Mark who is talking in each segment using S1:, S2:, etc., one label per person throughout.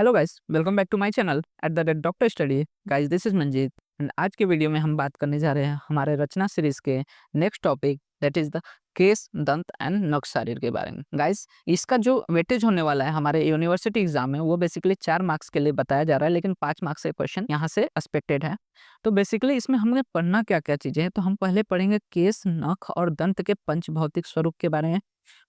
S1: Hello guys, welcome back to my channel at the rate doctor study. Guys, this is Manjeet and आज के video में हम बात करने जा रहे हैं हमारे रचना सीरीज के next topic that is the case, दंत एंड नख शरीर के बारे में। गाइस, इसका जो वेटेज होने वाला है हमारे यूनिवर्सिटी एग्जाम में वो बेसिकली 4 मार्क्स के लिए बताया जा रहा है, लेकिन 5 मार्क्स के क्वेश्चन यहाँ से एक्सपेक्टेड है। तो बेसिकली इसमें हमने पढ़ना क्या क्या चीजें हैं, तो हम पहले पढ़ेंगे केस, नख और दंत के पंच भौतिक स्वरूप के बारे में।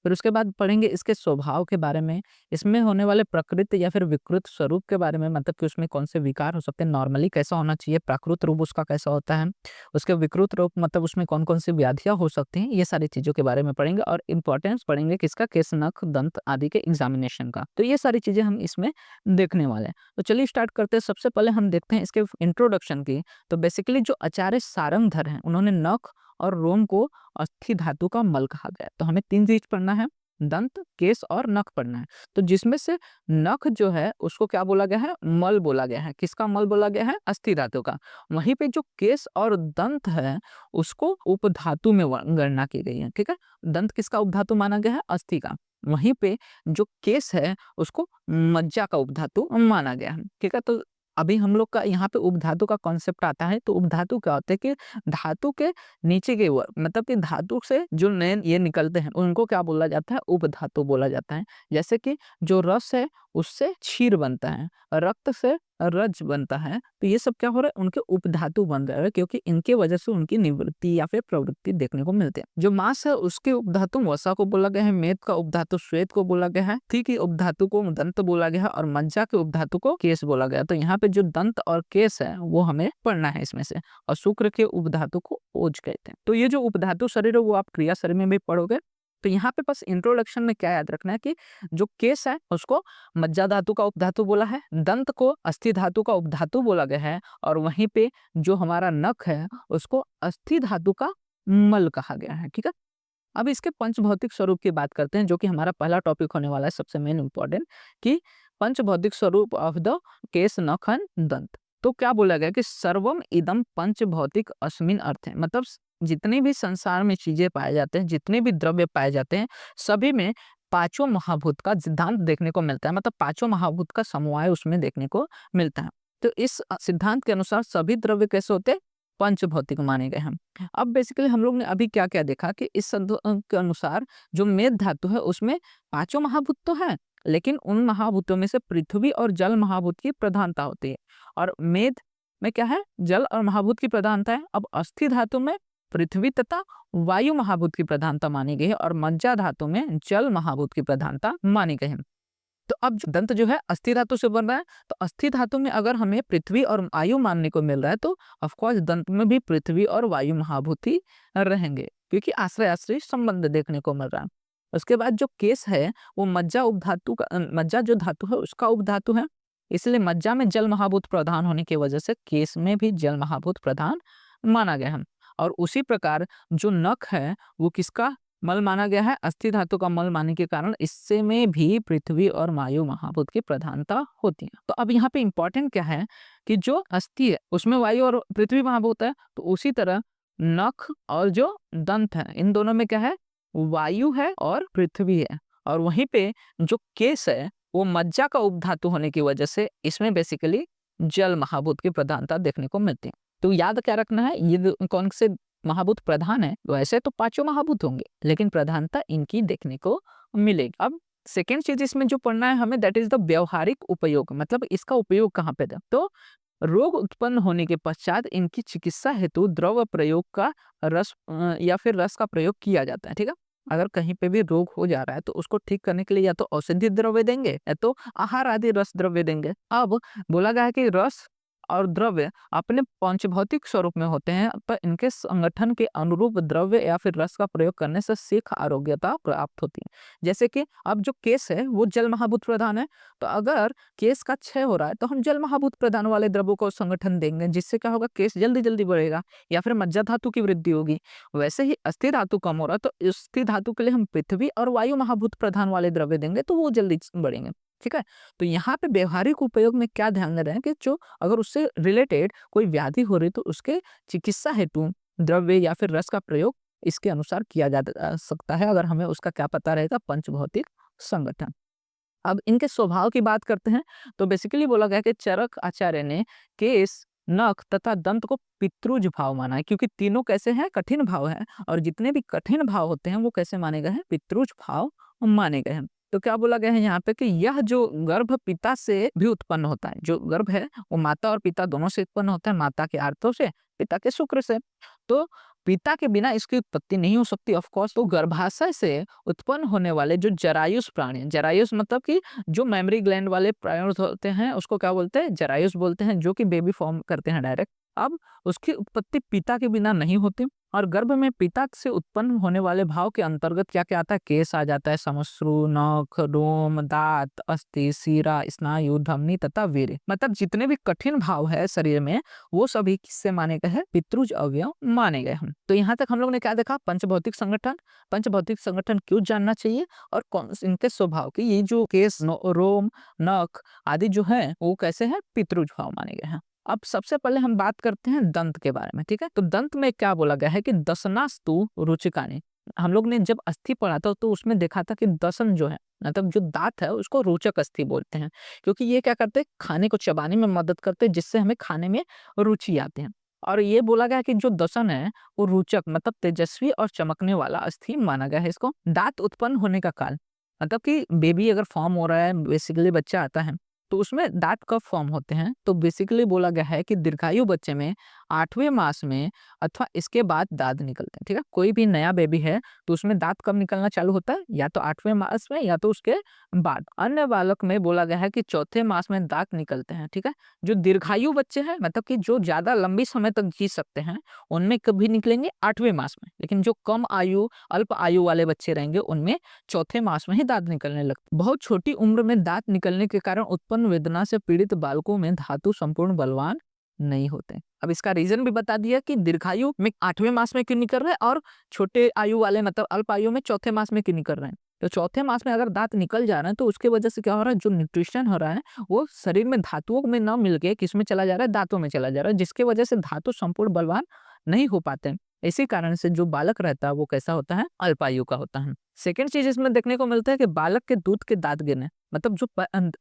S1: फिर उसके बाद पढ़ेंगे इसके स्वभाव के बारे में, इसमें होने वाले प्रकृत या फिर विकृत स्वरूप के बारे में, मतलब कि उसमें कौन से विकार हो सकते हैं, नॉर्मली कैसा होना चाहिए, प्राकृत रूप उसका कैसा होता है, उसके विकृत रूप मतलब उसमें कौन कौन सी व्याधियां हो सकती हैं, ये सारी चीजों के बारे में पढ़ेंगे। और इंपॉर्टेंस पढ़ेंगे किसका, केस, नख, दंत आदि के एग्जामिनेशन का। तो ये सारी चीजें हम इसमें देखने वाले हैं। तो चलिए स्टार्ट करते हैं। सबसे पहले हम देखते हैं इसके इंट्रोडक्शन की। तो बेसिकली जो आचार्य सारंगधर हैं उन्होंने नख और रोम को अस्थि धातु का मल कहा गया है। तो हमें 3 चीज पढ़ना है, दंत, केस और नख पढ़ना है। तो जिसमें से नख जो है उसको क्या बोला गया है, मल बोला गया है। किसका मल बोला गया है, अस्थि धातु का। वहीं पे जो केस और दंत है उसको उपधातु में गणना की गई है। ठीक है, दंत किसका उपधातु माना गया है, अस्थि का। वहीं पे जो केस है उसको मज्जा का उपधातु माना गया है। ठीक है, तो अभी हम लोग का यहाँ पे उपधातु का कॉन्सेप्ट आता है। तो उपधातु क्या होता है कि धातु के नीचे के वर्ग, मतलब कि धातु से जो नए ये निकलते हैं उनको क्या बोला जाता है, उपधातु बोला जाता है। जैसे कि जो रस है उससे क्षीर बनता है, रक्त से रज बनता है। तो ये सब क्या हो रहा है, उनके उपधातु बन रहे हैं, क्योंकि इनके वजह से उनकी निवृत्ति या फिर प्रवृत्ति देखने को मिलते हैं। जो मांस है उसके उपधातु वसा को बोला गया है, मेद का उपधातु श्वेत को बोला गया है, थी की उपधातु को दंत बोला गया है और मज्जा के उपधातु को केस बोला गया। तो यहाँ पे जो दंत और केस है वो हमें पढ़ना है इसमें से। और शुक्र के उपधातु को ओज कहते हैं। तो ये जो उपधातु शरीर है वो आप क्रिया शरीर में भी पढ़ोगे। तो यहाँ पे बस इंट्रोडक्शन में क्या याद रखना है कि जो केस है उसको मज्जा धातु का उपधातु बोला है, दंत को अस्थि धातु का उपधातु बोला गया है, और वहीं पे जो हमारा नख है उसको अस्थि धातु का मल कहा गया है। ठीक है, अब इसके पंच भौतिक स्वरूप की बात करते हैं, जो कि हमारा पहला टॉपिक होने वाला है, सबसे मेन इंपॉर्टेंट, कि पंच भौतिक स्वरूप ऑफ द केस, नख एंड दंत। तो क्या बोला गया कि सर्वम इदम पंच भौतिक अस्मिन अर्थ है, मतलब जितने भी संसार में चीजें पाए जाते हैं, जितने भी द्रव्य पाए जाते हैं, सभी में पांचों महाभूत का सिद्धांत देखने को मिलता है, मतलब पांचों महाभूत का समवाय उसमें देखने को मिलता है। तो इस सिद्धांत के अनुसार सभी द्रव्य कैसे होते हैं, पंच भौतिक माने गए हैं। अब बेसिकली हम लोग ने अभी क्या क्या देखा कि इस के अनुसार जो मेद धातु है उसमें पांचों महाभूत तो है, लेकिन उन महाभूतों में से पृथ्वी और जल महाभूत की प्रधानता होती है। और मेद में क्या है, जल और महाभूत की प्रधानता है। अब अस्थि धातु में पृथ्वी तथा वायु महाभूत की प्रधानता मानी गई है, और मज्जा धातु में जल महाभूत की प्रधानता मानी गई है। तो अब जो दंत जो है अस्थि धातु से बन रहा है, तो अस्थि धातु में अगर हमें पृथ्वी और वायु मानने को मिल रहा है तो ऑफकोर्स दंत में भी पृथ्वी और वायु महाभूति रहेंगे, क्योंकि आश्रय आश्रय संबंध देखने को मिल रहा है। उसके बाद जो केस है वो मज्जा उपधातु का, मज्जा जो धातु है उसका उपधातु है, इसलिए मज्जा में जल महाभूत प्रधान होने की वजह से केस में भी जल महाभूत प्रधान माना गया है। और उसी प्रकार जो नख है वो किसका मल माना गया है, अस्थि धातु का मल मानने के कारण इससे में भी पृथ्वी और वायु महाभूत की प्रधानता होती है। तो अब यहाँ पे इंपॉर्टेंट क्या है कि जो अस्थि है उसमें वायु और पृथ्वी महाभूत है, तो उसी तरह नख और जो दंत है इन दोनों में क्या है, वायु है और पृथ्वी है। और वहीं पे जो केस है वो मज्जा का उपधातु होने की वजह से इसमें बेसिकली जल महाभूत की प्रधानता देखने को मिलती है। तो याद क्या रखना है, ये कौन से महाभूत प्रधान है, वैसे तो पांचों महाभूत होंगे लेकिन प्रधानता इनकी देखने को मिलेगी। अब सेकेंड चीज इसमें जो पढ़ना है हमें, दैट इज द व्यवहारिक उपयोग, मतलब इसका उपयोग कहाँ पे था। तो रोग उत्पन्न होने के पश्चात इनकी चिकित्सा हेतु द्रव प्रयोग का रस या फिर रस का प्रयोग किया जाता है। ठीक है, अगर कहीं पे भी रोग हो जा रहा है तो उसको ठीक करने के लिए या तो औषधि द्रव्य देंगे या तो आहार आदि रस द्रव्य देंगे। अब बोला गया है कि रस और द्रव्य अपने पंचभौतिक स्वरूप में होते हैं, पर इनके संगठन के अनुरूप द्रव्य या फिर रस का प्रयोग करने से शीघ्र आरोग्यता प्राप्त होती है। जैसे कि अब जो केस है वो जल महाभूत प्रधान है, तो अगर केस का क्षय हो रहा है तो हम जल महाभूत प्रधान वाले द्रव्यों को संगठन देंगे, जिससे क्या होगा, केस जल्दी जल्दी बढ़ेगा या फिर मज्जा धातु की वृद्धि होगी। वैसे ही अस्थि धातु कम हो रहा है तो अस्थि धातु के लिए हम पृथ्वी और वायु महाभूत प्रधान वाले द्रव्य देंगे तो वो जल्दी बढ़ेंगे। ठीक है, तो यहाँ पे व्यवहारिक उपयोग में क्या ध्यान दे रहे हैं कि जो अगर उससे रिलेटेड कोई व्याधि हो रही तो उसके चिकित्सा हेतु द्रव्य या फिर रस का प्रयोग इसके अनुसार किया जा सकता है, अगर हमें उसका क्या पता रहेगा, पंचभौतिक संगठन। अब इनके स्वभाव की बात करते हैं तो बेसिकली बोला गया कि चरक आचार्य ने केस, नख तथा दंत को पितृज भाव माना है, क्योंकि तीनों कैसे हैं, कठिन भाव है, और जितने भी कठिन भाव होते हैं वो कैसे माने गए हैं, पितृज भाव माने गए हैं। तो क्या बोला गया है यहाँ पे कि यह जो गर्भ पिता से भी उत्पन्न होता है, जो गर्भ है वो माता और पिता दोनों से उत्पन्न होता है, माता के आर्तों से, पिता के शुक्र से। तो पिता के बिना इसकी उत्पत्ति नहीं हो सकती ऑफ कोर्स। तो गर्भाशय से उत्पन्न होने वाले जो जरायुष प्राणी, जरायुष मतलब कि जो मेमोरी ग्लैंड वाले प्राणी होते हैं उसको क्या बोलते हैं, जरायुष बोलते हैं, जो कि बेबी फॉर्म करते हैं डायरेक्ट। अब उसकी उत्पत्ति पिता के बिना नहीं होती, और गर्भ में पिता से उत्पन्न होने वाले भाव के अंतर्गत क्या क्या आता है, केस आ जाता है, समश्रु, नख, रोम, दांत, अस्थि, सीरा, स्नायु, धमनी तथा वीर्य। मतलब जितने भी कठिन भाव है शरीर में वो सभी किससे माने गए हैं, पितृज अवयव माने गए हैं। तो यहाँ तक हम लोग ने क्या देखा, पंचभौतिक संगठन। पंचभौतिक संगठन क्यों जानना चाहिए, और कौन इनके स्वभाव की, ये जो केस, रोम, नख आदि जो है वो कैसे है, पितृज भाव माने गए हैं। अब सबसे पहले हम बात करते हैं दंत के बारे में, ठीक है। तो दंत में क्या बोला गया है कि दशनास्तु रुचिकानि। हम लोग ने जब अस्थि पढ़ा था तो उसमें देखा था कि दसन जो है, मतलब जो दांत है उसको रोचक अस्थि बोलते हैं, क्योंकि ये क्या करते हैं, खाने को चबाने में मदद करते हैं, जिससे हमें खाने में रुचि आती है। और ये बोला गया कि जो दसन है वो रोचक मतलब तेजस्वी और चमकने वाला अस्थि माना गया है इसको। दांत उत्पन्न होने का काल, मतलब कि बेबी अगर फॉर्म हो रहा है, बेसिकली बच्चा आता है, तो उसमें दांत कब फॉर्म होते हैं, तो बेसिकली बोला गया है कि दीर्घायु बच्चे में 8वें मास में अथवा इसके बाद दांत निकलते हैं, ठीक है। कोई भी नया बेबी है तो उसमें दांत कब निकलना चालू होता है, या तो 8वें मास में या तो उसके बाद। अन्य बालक में बोला गया है कि चौथे मास में दांत निकलते हैं, ठीक है। जो दीर्घायु बच्चे हैं, मतलब कि जो ज्यादा लंबी समय तक जी सकते हैं, उनमें कभी निकलेंगे 8वें मास में, लेकिन जो कम आयु, अल्प आयु वाले बच्चे रहेंगे उनमें चौथे मास में ही दांत निकलने लगते। बहुत छोटी उम्र में दांत निकलने के कारण उत्पन्न वेदना से पीड़ित बालकों में धातु संपूर्ण बलवान नहीं होते। अब इसका रीजन भी बता दिया कि दीर्घायु में 8वें मास में क्यों निकल रहे हैं, और छोटे आयु वाले मतलब अल्प आयु में चौथे मास में क्यों निकल रहे हैं। तो चौथे मास में अगर दांत निकल जा रहे हैं तो उसके वजह से क्या हो रहा है, जो न्यूट्रिशन हो रहा है वो शरीर में धातुओं में न मिल के किसमें चला जा रहा है, दांतों में चला जा रहा है, जिसके वजह से धातु संपूर्ण बलवान नहीं हो पाते। इसी कारण से जो बालक रहता है वो कैसा होता है, अल्पायु का होता है। सेकेंड चीज इसमें देखने को मिलता है कि बालक के दूध के दांत गिरने, मतलब जो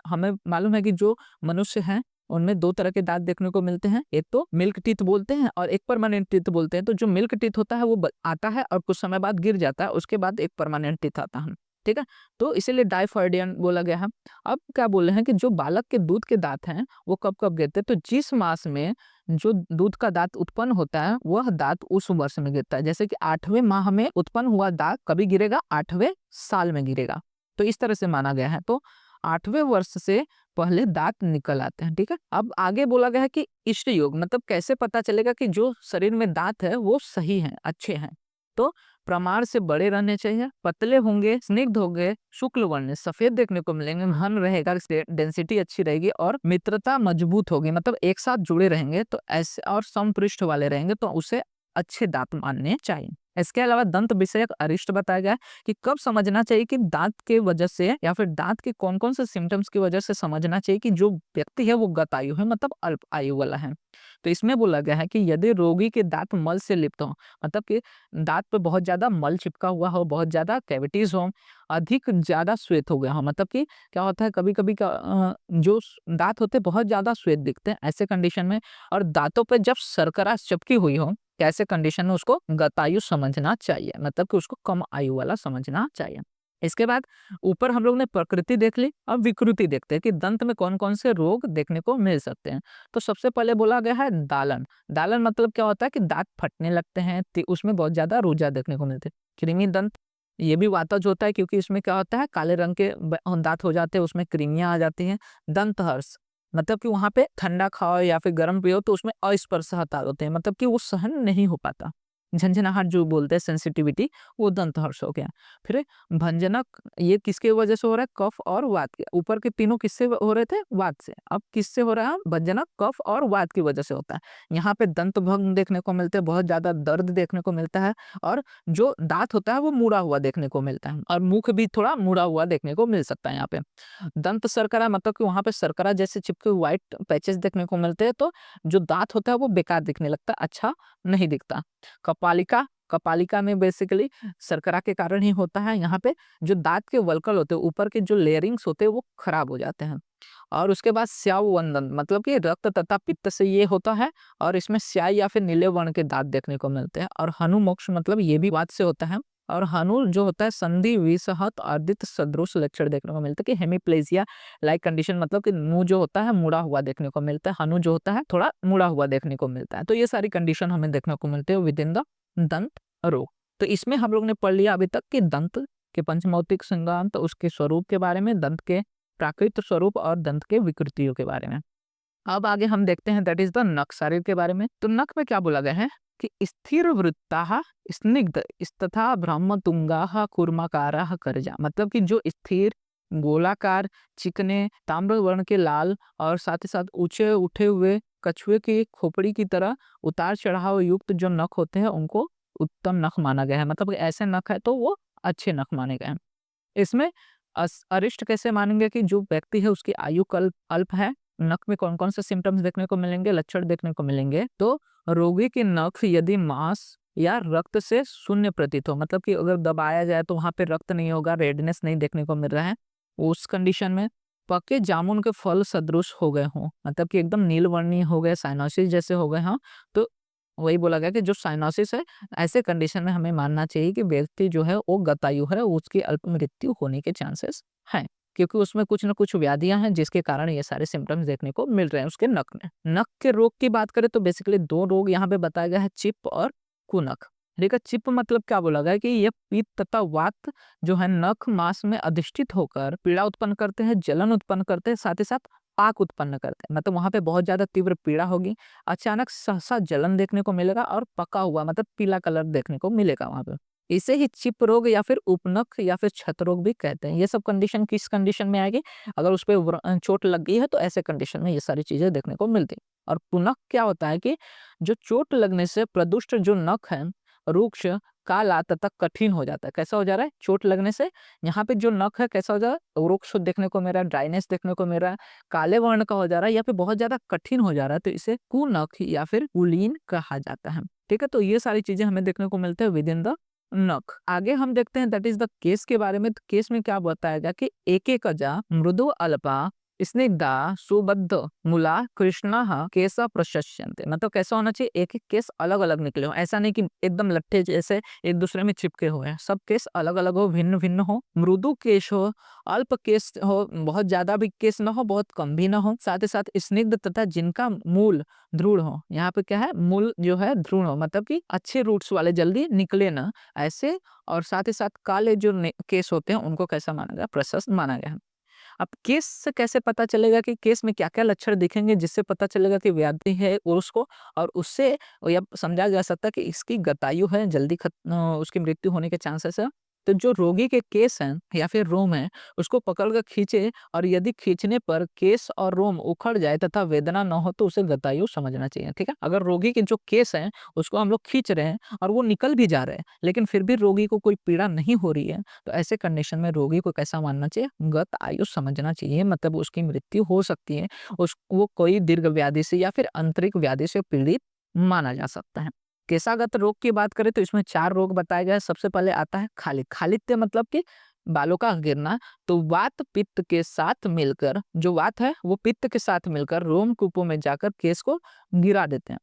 S1: हमें मालूम है कि जो मनुष्य है उनमें दो तरह के दांत देखने को मिलते हैं, एक तो मिल्क टीथ बोलते हैं और एक परमानेंट टीथ बोलते हैं। तो जो मिल्क टीथ होता है वो आता है और कुछ समय बाद गिर जाता है, उसके बाद एक परमानेंट टीथ आता है, ठीक है। तो इसीलिए डायफॉइडियन बोला गया है। अब क्या बोल रहे हैं कि जो बालक के दूध के दांत हैं वो कब कब गिरते हैं, तो जिस मास में जो दूध का दांत उत्पन्न होता है वह दांत उस वर्ष में गिरता है। जैसे कि 8वें माह में उत्पन्न हुआ दांत कभी गिरेगा, 8वें साल में गिरेगा। तो इस तरह से माना गया है। तो 8वें वर्ष से पहले दांत निकल आते हैं, ठीक है। अब आगे बोला गया है कि इष्ट योग, मतलब कैसे पता चलेगा कि जो शरीर में दांत है वो सही है, अच्छे हैं। तो प्रमाण से बड़े रहने चाहिए, पतले होंगे, स्निग्ध होंगे, शुक्ल वर्ण सफेद देखने को मिलेंगे, घन रहेगा, डेंसिटी अच्छी रहेगी और मित्रता मजबूत होगी, मतलब एक साथ जुड़े रहेंगे तो ऐसे, और समपृष्ठ वाले रहेंगे तो उसे अच्छे दांत मानने चाहिए। इसके अलावा दंत विषयक अरिष्ट बताया गया है कि कब समझना चाहिए कि दांत के वजह से या फिर दांत के कौन कौन से सिम्टम्स की वजह से समझना चाहिए कि जो व्यक्ति है वो गतायु है, मतलब अल्प आयु वाला है। तो इसमें बोला गया है कि यदि रोगी के दांत मल से लिप्त हो, मतलब कि दांत पे बहुत ज्यादा मल चिपका हुआ हो, बहुत ज्यादा कैविटीज हो, अधिक ज्यादा श्वेत हो गया हो, मतलब कि क्या होता है कभी कभी जो दांत होते हैं बहुत ज्यादा श्वेत दिखते हैं ऐसे कंडीशन में, और दांतों पे जब शर्करा चिपकी हुई हो, कैसे कंडीशन में उसको गतायु समझना चाहिए, मतलब कि उसको कम आयु वाला समझना चाहिए। इसके बाद ऊपर हम लोग ने प्रकृति देख ली, अब विकृति देखते हैं कि दंत में कौन कौन से रोग देखने को मिल सकते हैं। तो सबसे पहले बोला गया है दालन। दालन मतलब क्या होता है कि दांत फटने लगते हैं, उसमें बहुत ज्यादा रूजा देखने को मिलते हैं। कृमि दंत, ये भी वातज होता है क्योंकि इसमें क्या होता है काले रंग के दांत हो जाते हैं, उसमें कृमियां आ जाती हैं। दंत हर्ष, मतलब कि वहां पे ठंडा खाओ या फिर गर्म पियो तो उसमें अस्पर्शता होते हैं, मतलब कि वो सहन नहीं हो पाता। झंझनाहट जो बोलते हैं सेंसिटिविटी, वो दंत हर्ष हो गया। फिर भंजनक, ये किसके वजह से हो रहा है, कफ और वात के। ऊपर के तीनों किससे हो रहे थे, वात से, अब किससे हो रहा है, भंजनक, कफ और वात की वजह से होता है। यहाँ पे दंत भंग देखने को मिलते हैं, बहुत ज्यादा दर्द देखने को मिलता है, और जो दांत होता है वो मुड़ा हुआ देखने को मिलता है, और मुख भी थोड़ा मुड़ा हुआ देखने को मिल सकता है। यहाँ पे दंत शर्करा, मतलब कि वहां पे शर्करा जैसे चिपके व्हाइट पैचेस देखने को मिलते हैं, तो जो दांत होता है वो बेकार दिखने लगता है, अच्छा नहीं दिखता। कपालिका, कपालिका में बेसिकली शर्करा के कारण ही होता है। यहाँ पे जो दाँत के वल्कल होते हैं, ऊपर के जो लेयरिंग्स होते हैं वो खराब हो जाते हैं। और उसके बाद स्याववंदन मतलब कि रक्त तथा पित्त से ये होता है और इसमें स्याही या फिर नीले वर्ण के दाँत देखने को मिलते हैं। और हनुमोक्ष मतलब ये भी वात से होता है। और हनु जो होता है संधि विसहत अर्धित सदृश लक्षण देखने को मिलता है कि हेमिप्लेजिया लाइक कंडीशन मतलब कि मुंह जो होता है मुड़ा हुआ देखने को मिलता है, हनु जो होता है थोड़ा मुड़ा हुआ देखने को मिलता है। तो ये सारी कंडीशन हमें देखने को मिलते हैं विद इन द दंत रोग। तो इसमें हम लोग ने पढ़ लिया अभी तक कि दंत के पंचमौतिक संघांत, उसके स्वरूप के बारे में, दंत के प्राकृत स्वरूप और दंत के विकृतियों के बारे में। अब आगे हम देखते हैं दैट इज द नख शरीर के बारे में। तो नख में क्या बोला गया है कि स्थिर वृत्ता स्निग्ध तथा ब्रह्मतुंगा कूर्माकारा करजा मतलब कि जो स्थिर गोलाकार चिकने ताम्र वर्ण के लाल और साथ ही साथ ऊंचे उठे हुए कछुए की खोपड़ी की तरह उतार चढ़ाव युक्त जो नख होते हैं उनको उत्तम नख माना गया है। मतलब ऐसे नख है तो वो अच्छे नख माने गए हैं। इसमें अरिष्ट कैसे मानेंगे कि जो व्यक्ति है उसकी आयु कल्प अल्प है। नख में कौन कौन से सिम्टम्स देखने को मिलेंगे, लक्षण देखने को मिलेंगे। तो रोगी के नख यदि मांस या रक्त से शून्य प्रतीत हो, मतलब कि अगर दबाया जाए तो वहां पे रक्त नहीं होगा, रेडनेस नहीं देखने को मिल रहा है, उस कंडीशन में पके जामुन के फल सदृश हो गए हों, मतलब कि एकदम नीलवर्णीय हो गए, साइनोसिस जैसे हो गए हों, तो वही बोला गया कि जो साइनोसिस है ऐसे कंडीशन में हमें मानना चाहिए कि व्यक्ति जो है वो गतायु है, उसकी अल्प मृत्यु होने के चांसेस हैं, क्योंकि उसमें कुछ न कुछ व्याधियां हैं जिसके कारण ये सारे सिम्टम्स देखने को मिल रहे हैं उसके नख में। नख के रोग की बात करें तो बेसिकली 2 रोग यहाँ पे बताया गया है, चिप और कुनख। ठीक है, चिप मतलब क्या बोला गया है कि ये पित्त तथा वात जो है नख मांस में अधिष्ठित होकर पीड़ा उत्पन्न करते हैं, जलन उत्पन्न करते हैं, साथ ही साथ पाक उत्पन्न करते हैं। मतलब वहां पे बहुत ज्यादा तीव्र पीड़ा होगी, अचानक सहसा जलन देखने को मिलेगा और पका हुआ मतलब पीला कलर देखने को मिलेगा वहां पे। इसे ही चिप रोग या फिर उपनख या फिर छत रोग भी कहते हैं। ये सब कंडीशन किस कंडीशन में आएगी, अगर उस पर चोट लग गई है तो ऐसे कंडीशन में ये सारी चीजें देखने को मिलती है। और पुनख क्या होता है कि जो चोट लगने से प्रदुष्ट जो नख है रुक्ष काला तथा कठिन हो जाता है। कैसा हो जा रहा है, चोट लगने से यहाँ पे जो नख है कैसा हो जा रहा है, रुक्ष देखने को मिल रहा है, ड्राइनेस देखने को मिल रहा है, काले वर्ण का हो जा रहा है या फिर बहुत ज्यादा कठिन हो जा रहा है, तो इसे कुनख या फिर कुलीन कहा जाता है। ठीक है, तो ये सारी चीजें हमें देखने को मिलते हैं विद इन द नख। आगे हम देखते हैं दैट इज द केस के बारे में। तो केस में क्या बताया गया कि एक एक अजा मृदु अल्पा स्निग्धा सुबद्ध मूला कृष्णा केस प्रशस्यन्ते, मतलब कैसा होना चाहिए, एक एक केस अलग अलग निकले हो, ऐसा नहीं कि एकदम लट्ठे जैसे एक दूसरे में चिपके हुए हैं, सब केस अलग अलग हो, भिन्न भिन्न हो, मृदु केश हो, अल्प केस हो, बहुत ज्यादा भी केस ना हो, बहुत कम भी ना हो, साथ ही साथ स्निग्ध तथा जिनका मूल दृढ़ हो। यहाँ पे क्या है, मूल जो है दृढ़ हो, मतलब कि अच्छे रूट्स वाले जल्दी निकले ना ऐसे। और साथ ही साथ काले जो केस होते हैं उनको कैसा माना गया, प्रशस्त माना गया है। अब केस से कैसे पता चलेगा कि केस में क्या-क्या लक्षण दिखेंगे जिससे पता चलेगा कि व्याधि है और उसको, और उससे यह समझा जा सकता है कि इसकी गतायु है, जल्दी उसकी मृत्यु होने के चांसेस है। तो जो रोगी के केस हैं या फिर रोम है उसको पकड़ कर खींचे और यदि खींचने पर केस और रोम उखड़ जाए तथा वेदना न हो तो उसे गतायु समझना चाहिए। ठीक है, अगर रोगी के जो केस हैं उसको हम लोग खींच रहे हैं और वो निकल भी जा रहे हैं लेकिन फिर भी रोगी को कोई पीड़ा नहीं हो रही है, तो ऐसे कंडीशन में रोगी को कैसा मानना चाहिए, गत आयु समझना चाहिए। मतलब उसकी मृत्यु हो सकती है, वो कोई दीर्घ व्याधि से या फिर आंतरिक व्याधि से पीड़ित माना जा सकता है। केशागत रोग की बात करें तो इसमें 4 रोग बताए गए हैं। सबसे पहले आता है खालित्य मतलब कि बालों का गिरना। तो वात पित्त के साथ मिलकर, जो वात है वो पित्त के साथ मिलकर रोमकूपों में जाकर केश को गिरा देते हैं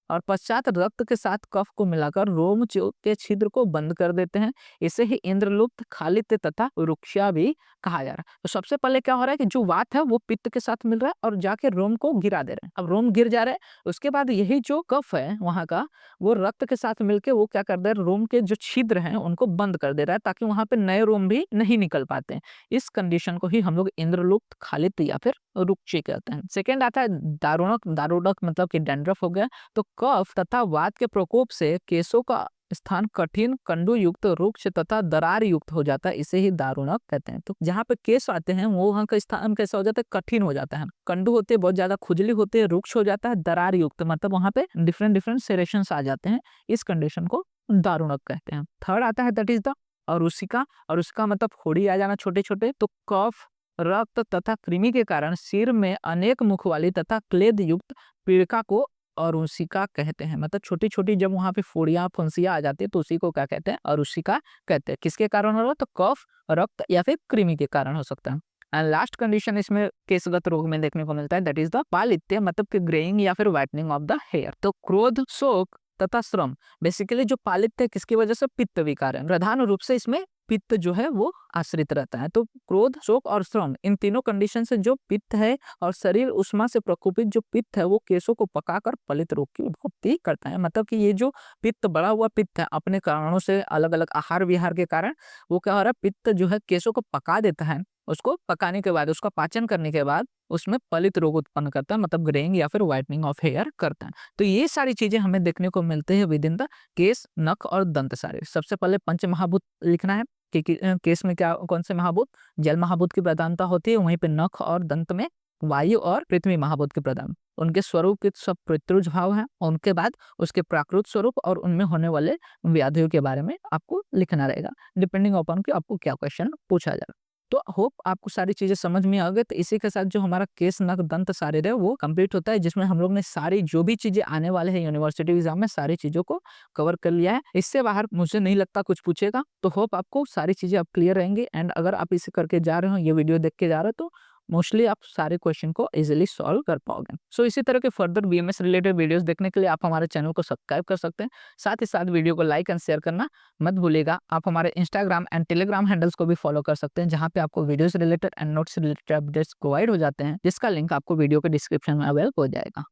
S1: और पश्चात रक्त के साथ कफ को मिलाकर रोम के छिद्र को बंद कर देते हैं। इसे ही इंद्रलुप्त, खालित्य तथा रुक्षा भी कहा जा रहा है। तो सबसे पहले क्या हो रहा है कि जो वात है वो पित्त के साथ मिल रहा है और जाके रोम को गिरा दे रहे हैं। अब रोम गिर जा रहे हैं, उसके बाद यही जो कफ है वहां का वो रक्त के साथ मिलके वो क्या कर दे रहा है, रोम के जो छिद्र हैं उनको बंद कर दे रहा है ताकि वहां पे नए रोम भी नहीं निकल पाते हैं। इस कंडीशन को ही हम लोग इंद्रलुप्त, खालित्य या फिर रुक्षी कहते हैं। सेकेंड आता है दारुणक। दारुणक मतलब कि डैंड्रफ हो गया। तो कफ तथा वात के प्रकोप से केशों का स्थान कठिन कंडू युक्त, रुक्ष तथा दरार युक्त हो जाता है, इसे ही दारुणक कहते हैं। तो जहाँ पे केश आते हैं वो वहाँ का स्थान कैसा हो जाता है, कठिन हो जाता है, कंडू होते हैं बहुत ज्यादा खुजली होते हैं, रुक्ष हो जाता है, दरार युक्त मतलब वहाँ पे डिफरेंट डिफरेंट सेरेशंस आ जाते हैं। इस कंडीशन को दारुणक कहते हैं। थर्ड आता है दैट इज द अरुचिका। अरुचिका मतलब फोड़ी आ जाना छोटे छोटे। तो कफ, रक्त तथा कृमि के कारण सिर में अनेक मुख वाली तथा क्लेद युक्त पीड़िका को और उसिका कहते हैं। मतलब छोटी-छोटी जब वहाँ पे फोड़ियाँ, फुंसियाँ आ जाती है तो उसी को क्या कहते हैं? अरुचिका कहते हैं। किसके कारण हो रहा है? तो कफ, रक्त या फिर कृमि के कारण हो सकता है। एंड लास्ट कंडीशन इसमें केशगत रोग में देखने को मिलता है, दैट इज़ द पालित्य, मतलब कि ग्रेइंग या फिर व्हाइटनिंग ऑफ द हेयर। तो क्रोध, शोक तथा श्रम, बेसिकली जो पालित्य किसकी वजह से? पित्त विकार है। प्रधान रूप से इसमें पित्त जो है वो आश्रित रहता है। तो क्रोध, शोक और श्रम, इन तीनों कंडीशन से जो पित्त है और शरीर उष्मा से प्रकोपित जो पित्त है वो केशों को पकाकर पलित रोग की उत्पत्ति करता है। मतलब कि ये जो पित्त, बढ़ा हुआ पित्त है, अपने कारणों से, अलग अलग आहार विहार के कारण वो क्या हो रहा है? पित्त जो है केशों को पका देता है। उसको पकाने के बाद, उसका पाचन करने के बाद उसमें पलित रोग उत्पन्न करता है, मतलब ग्रेइंग या फिर व्हाइटनिंग ऑफ हेयर करता है। तो ये सारी चीजें हमें देखने को मिलते हैं विद इन द केस, नख और दंत सारे। सबसे पहले पंच महाभूत लिखना है कि केस में क्या, कौन से महाभूत? जल महाभूत की प्रधानता होती है। वहीं पे नख और दंत में वायु और पृथ्वी महाभूत की प्रधान। उनके स्वरूप के सब पितृज भाव है। उनके बाद उसके प्राकृत स्वरूप और उनमें होने वाले व्याधियों के बारे में आपको लिखना रहेगा, डिपेंडिंग अपॉन कि आपको क्या क्वेश्चन पूछा जाए। तो होप आपको सारी चीजें समझ में आ गई। तो इसी के साथ जो हमारा केस, नख, दंत सारे है वो कंप्लीट होता है, जिसमें हम लोग ने सारी जो भी चीजें आने वाले हैं यूनिवर्सिटी एग्जाम में, सारी चीजों को कवर कर लिया है। इससे बाहर मुझे नहीं लगता कुछ पूछेगा। तो होप आपको सारी चीजें अब क्लियर रहेंगी। एंड अगर आप इसे करके जा रहे हो, ये वीडियो देख के जा रहे हो, तो मोस्टली आप सारे क्वेश्चन को इजीली सॉल्व कर पाओगे। सो इसी तरह के फर्दर बीएमएस रिलेटेड वीडियोस देखने के लिए आप हमारे चैनल को सब्सक्राइब कर सकते हैं। साथ ही साथ वीडियो को लाइक एंड शेयर करना मत भूलिएगा। आप हमारे इंस्टाग्राम एंड टेलीग्राम हैंडल्स को भी फॉलो कर सकते हैं, जहां पे आपको videos related and notes related updates provide हो जाते हैं, जिसका लिंक आपको वीडियो के डिस्क्रिप्शन में अवेलेबल हो जाएगा।